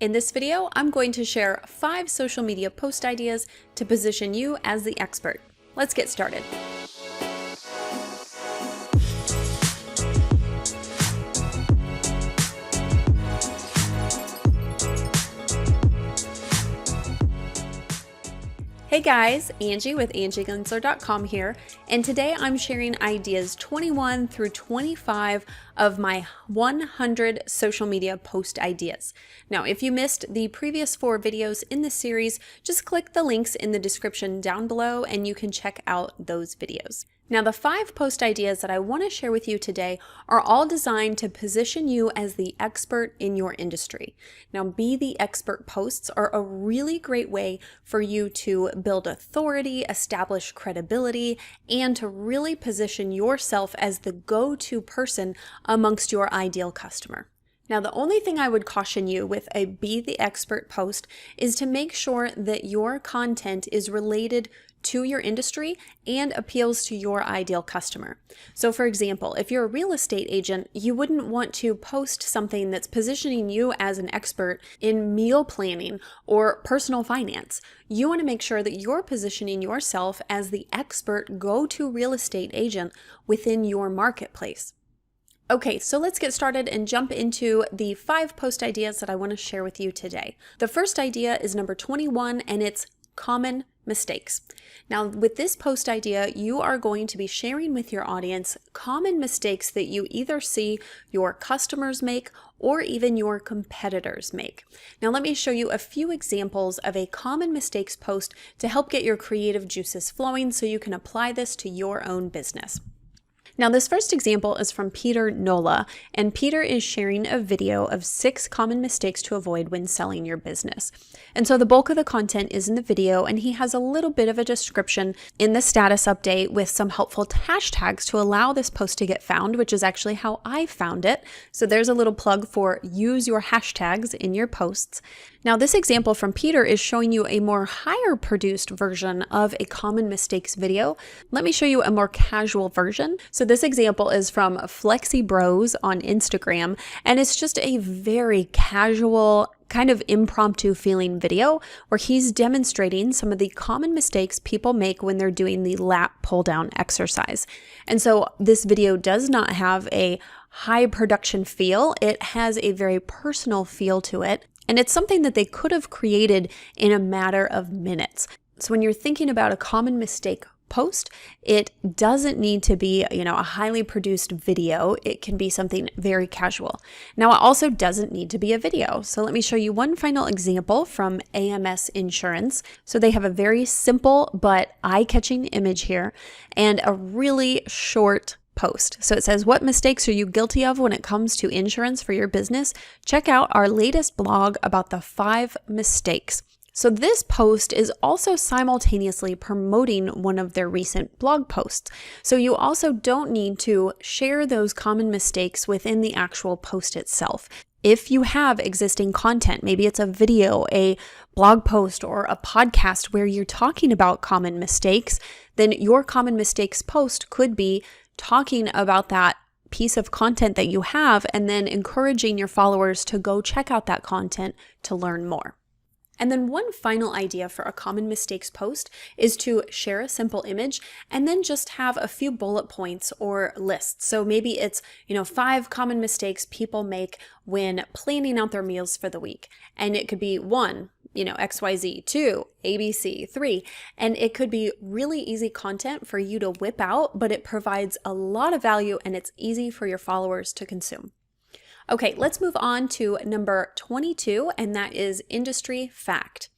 In this video, I'm going to share 5 social media post ideas to position you as the expert. Let's get started. Hey guys, Angie with Gensler.com here, and today I'm sharing ideas 21 through 25 of my 100 social media post ideas. Now, if you missed the previous 4 videos in this series, just click the links in the description down below and you can check out those videos. Now, the 5 post ideas that I want to share with you today are all designed to position you as the expert in your industry. Now, Be the Expert posts are a really great way for you to build authority, establish credibility, and to really position yourself as the go-to person amongst your ideal customer. Now, the only thing I would caution you with a Be the Expert post is to make sure that your content is related to your industry and appeals to your ideal customer. So for example, if you're a real estate agent, you wouldn't want to post something that's positioning you as an expert in meal planning or personal finance. You want to make sure that you're positioning yourself as the expert go-to real estate agent within your marketplace. Okay, so let's get started and jump into the 5 post ideas that I want to share with you today. The first idea is number 21, and it's common mistakes. Now, with this post idea, you are going to be sharing with your audience common mistakes that you either see your customers make or even your competitors make. Now, let me show you a few examples of a common mistakes post to help get your creative juices flowing so you can apply this to your own business. Now, this first example is from Peter Nola, and Peter is sharing a video of 6 common mistakes to avoid when selling your business. And so the bulk of the content is in the video, and he has a little bit of a description in the status update with some helpful hashtags to allow this post to get found, which is actually how I found it. So there's a little plug for use your hashtags in your posts. Now, this example from Peter is showing you a more higher produced version of a common mistakes video. Let me show you a more casual version. So this example is from Flexi Bros on Instagram, and it's just a very casual, kind of impromptu feeling video where he's demonstrating some of the common mistakes people make when they're doing the lat pull down exercise. And so this video does not have a high production feel. It has a very personal feel to it. And it's something that they could have created in a matter of minutes. So when you're thinking about a common mistake post, it doesn't need to be, a highly produced video. It can be something very casual. Now, it also doesn't need to be a video. So let me show you one final example from AMS Insurance. So they have a very simple but eye-catching image here and a really short post. So it says, what mistakes are you guilty of when it comes to insurance for your business? Check out our latest blog about the 5 mistakes. So this post is also simultaneously promoting one of their recent blog posts. So you also don't need to share those common mistakes within the actual post itself. If you have existing content, maybe it's a video, a blog post, or a podcast where you're talking about common mistakes, then your common mistakes post could be talking about that piece of content that you have and then encouraging your followers to go check out that content to learn more. And then one final idea for a common mistakes post is to share a simple image and then just have a few bullet points or lists. So maybe it's, 5 common mistakes people make when planning out their meals for the week. And it could be 1, XYZ, 2, ABC, 3, and it could be really easy content for you to whip out, but it provides a lot of value and it's easy for your followers to consume. Okay, let's move on to number 22, and that is industry fact.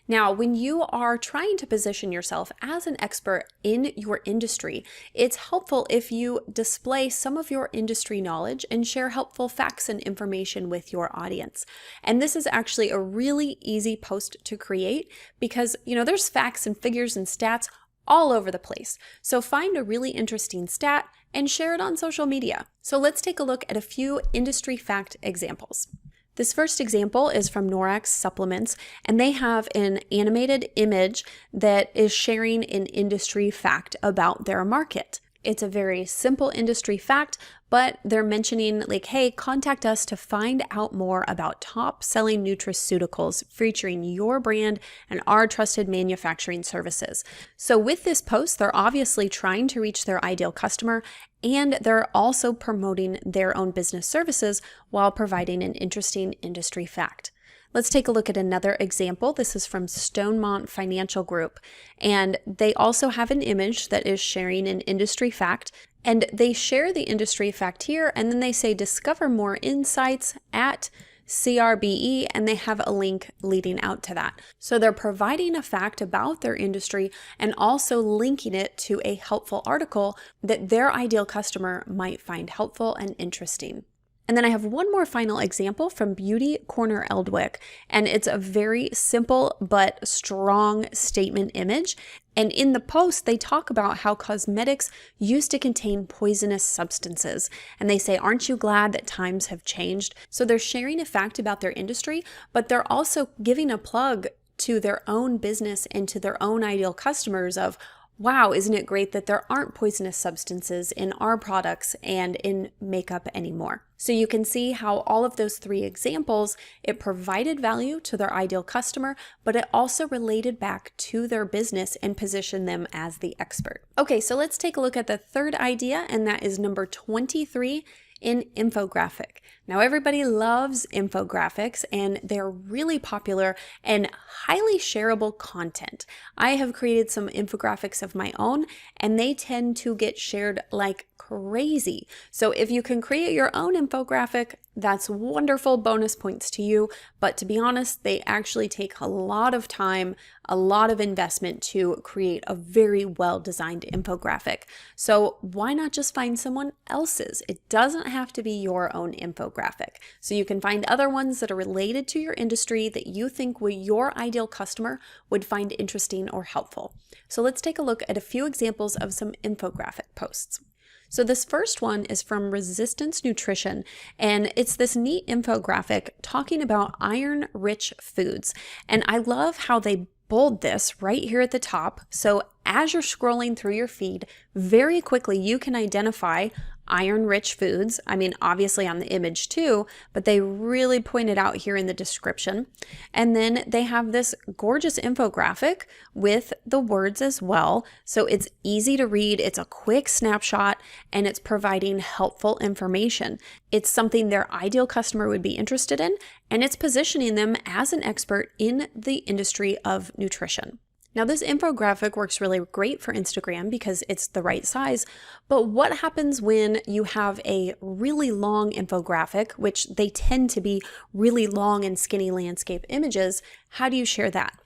Now, when you are trying to position yourself as an expert in your industry, it's helpful if you display some of your industry knowledge and share helpful facts and information with your audience. And this is actually a really easy post to create because, there's facts and figures and stats all over the place. So find a really interesting stat and share it on social media. So let's take a look at a few industry fact examples. This first example is from Norax Supplements, and they have an animated image that is sharing an industry fact about their market. It's a very simple industry fact, but they're mentioning like, hey, contact us to find out more about top selling nutraceuticals featuring your brand and our trusted manufacturing services. So with this post, they're obviously trying to reach their ideal customer, and they're also promoting their own business services while providing an interesting industry fact. Let's take a look at another example. This is from Stonemont Financial Group, and they also have an image that is sharing an industry fact, and they share the industry fact here, and then they say discover more insights at CRBE, and they have a link leading out to that. So they're providing a fact about their industry and also linking it to a helpful article that their ideal customer might find helpful and interesting. And then I have one more final example from Beauty Corner Eldwick, and it's a very simple but strong statement image. And in the post, they talk about how cosmetics used to contain poisonous substances. And they say, aren't you glad that times have changed? So they're sharing a fact about their industry, but they're also giving a plug to their own business and to their own ideal customers of, wow, isn't it great that there aren't poisonous substances in our products and in makeup anymore? So you can see how all of those three examples, it provided value to their ideal customer, but it also related back to their business and positioned them as the expert. Okay, so let's take a look at the third idea, and that is number 23 in infographic. Now everybody loves infographics, and they're really popular and highly shareable content. I have created some infographics of my own, and they tend to get shared like crazy. So if you can create your own infographic, that's wonderful, bonus points to you. But to be honest, they actually take a lot of time, a lot of investment to create a very well-designed infographic. So why not just find someone else's? It doesn't have to be your own infographic. So you can find other ones that are related to your industry that you think your ideal customer would find interesting or helpful. So let's take a look at a few examples of some infographic posts. So this first one is from Resistance Nutrition, and it's this neat infographic talking about iron-rich foods. And I love how they bold this right here at the top. So as you're scrolling through your feed, very quickly you can identify iron-rich foods. I mean, obviously on the image too, but they really point it out here in the description. And then they have this gorgeous infographic with the words as well. So it's easy to read, it's a quick snapshot, and it's providing helpful information. It's something their ideal customer would be interested in, and it's positioning them as an expert in the industry of nutrition. Now this infographic works really great for Instagram because it's the right size, but what happens when you have a really long infographic, which they tend to be really long and skinny landscape images? How do you share that?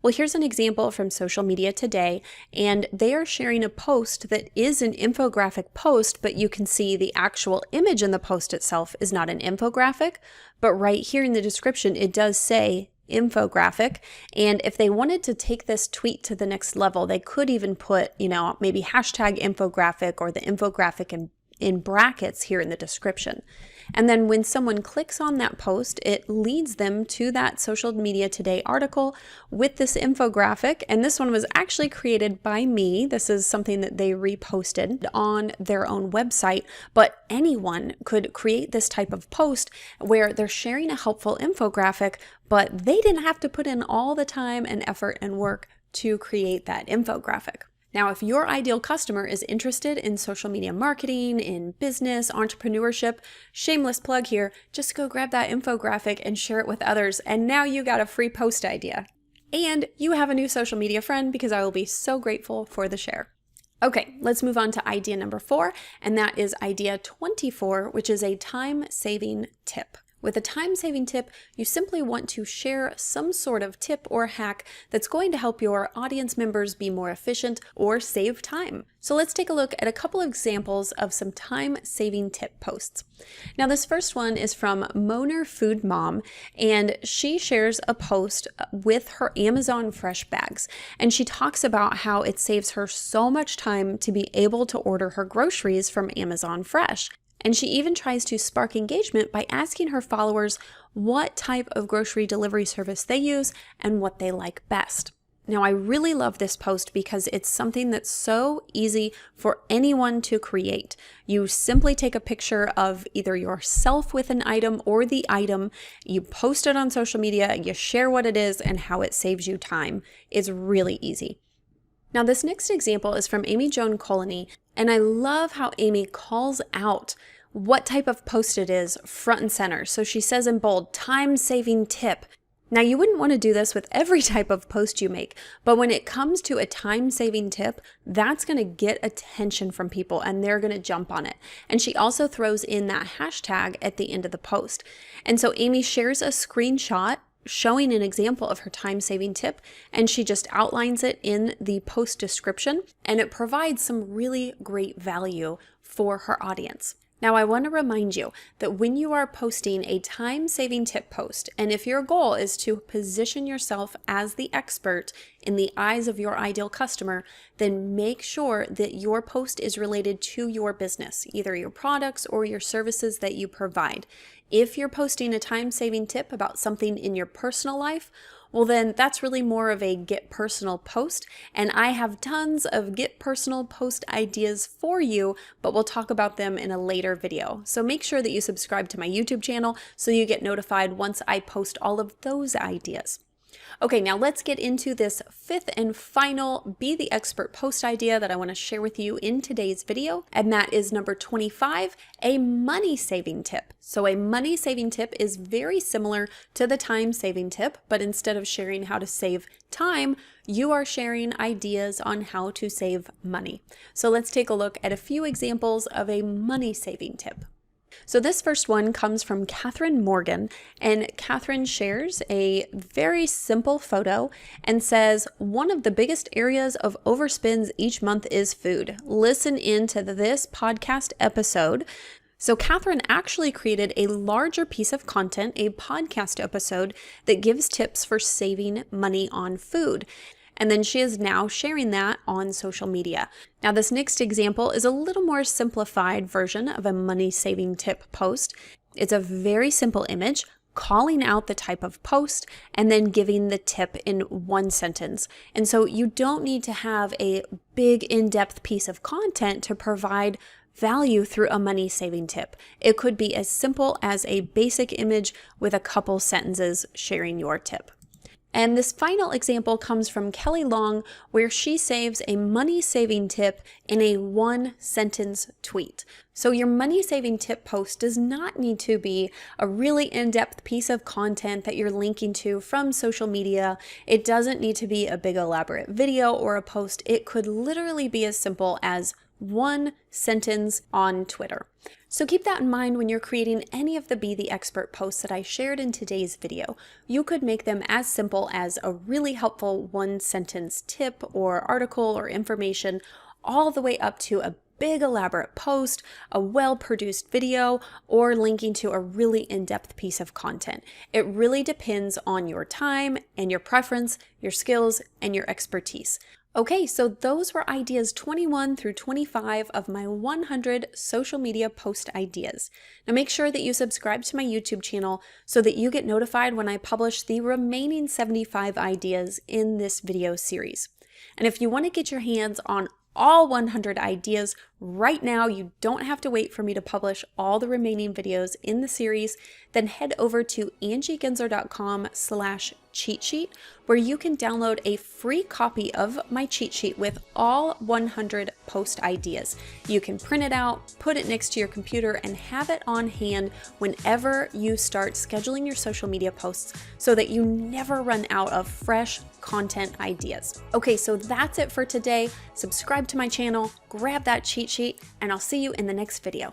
Well, here's an example from Social Media Today, and they are sharing a post that is an infographic post, but you can see the actual image in the post itself is not an infographic, but right here in the description, it does say infographic. And if they wanted to take this tweet to the next level, they could even put, maybe hashtag infographic or the infographic in brackets here in the description. And then when someone clicks on that post, it leads them to that Social Media Today article with this infographic. And this one was actually created by me. This is something that they reposted on their own website, but anyone could create this type of post where they're sharing a helpful infographic, but they didn't have to put in all the time and effort and work to create that infographic. Now, if your ideal customer is interested in social media marketing, in business, entrepreneurship, shameless plug here, just go grab that infographic and share it with others. And now you got a free post idea. And you have a new social media friend because I will be so grateful for the share. Okay, let's move on to idea number 4, and that is idea 24, which is a time-saving tip. With a time-saving tip, you simply want to share some sort of tip or hack that's going to help your audience members be more efficient or save time. So let's take a look at a couple of examples of some time-saving tip posts. Now this first one is from Moner Food Mom, and she shares a post with her Amazon Fresh bags, and she talks about how it saves her so much time to be able to order her groceries from Amazon Fresh. And she even tries to spark engagement by asking her followers what type of grocery delivery service they use and what they like best. Now, I really love this post because it's something that's so easy for anyone to create. You simply take a picture of either yourself with an item or the item, you post it on social media, you share what it is and how it saves you time. It's really easy. Now, this next example is from Amy Joan Colony, and I love how Amy calls out what type of post it is front and center. So she says in bold, time-saving tip. Now, you wouldn't want to do this with every type of post you make, but when it comes to a time-saving tip, that's going to get attention from people and they're going to jump on it. And she also throws in that hashtag at the end of the post. And so Amy shares a screenshot showing an example of her time-saving tip, and she just outlines it in the post description, and it provides some really great value for her audience. Now, I want to remind you that when you are posting a time-saving tip post, and if your goal is to position yourself as the expert in the eyes of your ideal customer, then make sure that your post is related to your business, either your products or your services that you provide. If you're posting a time-saving tip about something in your personal life, well, then that's really more of a get personal post, and I have tons of get personal post ideas for you, but we'll talk about them in a later video. So make sure that you subscribe to my YouTube channel so you get notified once I post all of those ideas. Okay, now let's get into this fifth and final Be the Expert post idea that I want to share with you in today's video, and that is number 25, a money-saving tip. So a money-saving tip is very similar to the time-saving tip, but instead of sharing how to save time, you are sharing ideas on how to save money. So let's take a look at a few examples of a money-saving tip. So this first one comes from Catherine Morgan, and Catherine shares a very simple photo and says, one of the biggest areas of overspends each month is food. Listen in to this podcast episode. So Catherine actually created a larger piece of content, a podcast episode that gives tips for saving money on food. And then she is now sharing that on social media. Now, this next example is a little more simplified version of a money-saving tip post. It's a very simple image, calling out the type of post and then giving the tip in one sentence. And so you don't need to have a big in-depth piece of content to provide value through a money-saving tip. It could be as simple as a basic image with a couple sentences sharing your tip. And this final example comes from Kelly Long, where she saves a money-saving tip in a one-sentence tweet. So your money-saving tip post does not need to be a really in-depth piece of content that you're linking to from social media. It doesn't need to be a big elaborate video or a post. It could literally be as simple as one sentence on Twitter. So keep that in mind when you're creating any of the Be the Expert posts that I shared in today's video. You could make them as simple as a really helpful one-sentence tip or article or information, all the way up to a big elaborate post, a well-produced video, or linking to a really in-depth piece of content. It really depends on your time and your preference, your skills, and your expertise. Okay, so those were ideas 21 through 25 of my 100 social media post ideas. Now make sure that you subscribe to my YouTube channel so that you get notified when I publish the remaining 75 ideas in this video series. And if you want to get your hands on all 100 ideas right now, you don't have to wait for me to publish all the remaining videos in the series, then head over to angiegensler.com/cheat sheet, where you can download a free copy of my cheat sheet with all 100 post ideas. You can print it out, put it next to your computer, and have it on hand whenever you start scheduling your social media posts so that you never run out of fresh content ideas. Okay, so that's it for today. Subscribe to my channel, grab that cheat sheet, and I'll see you in the next video.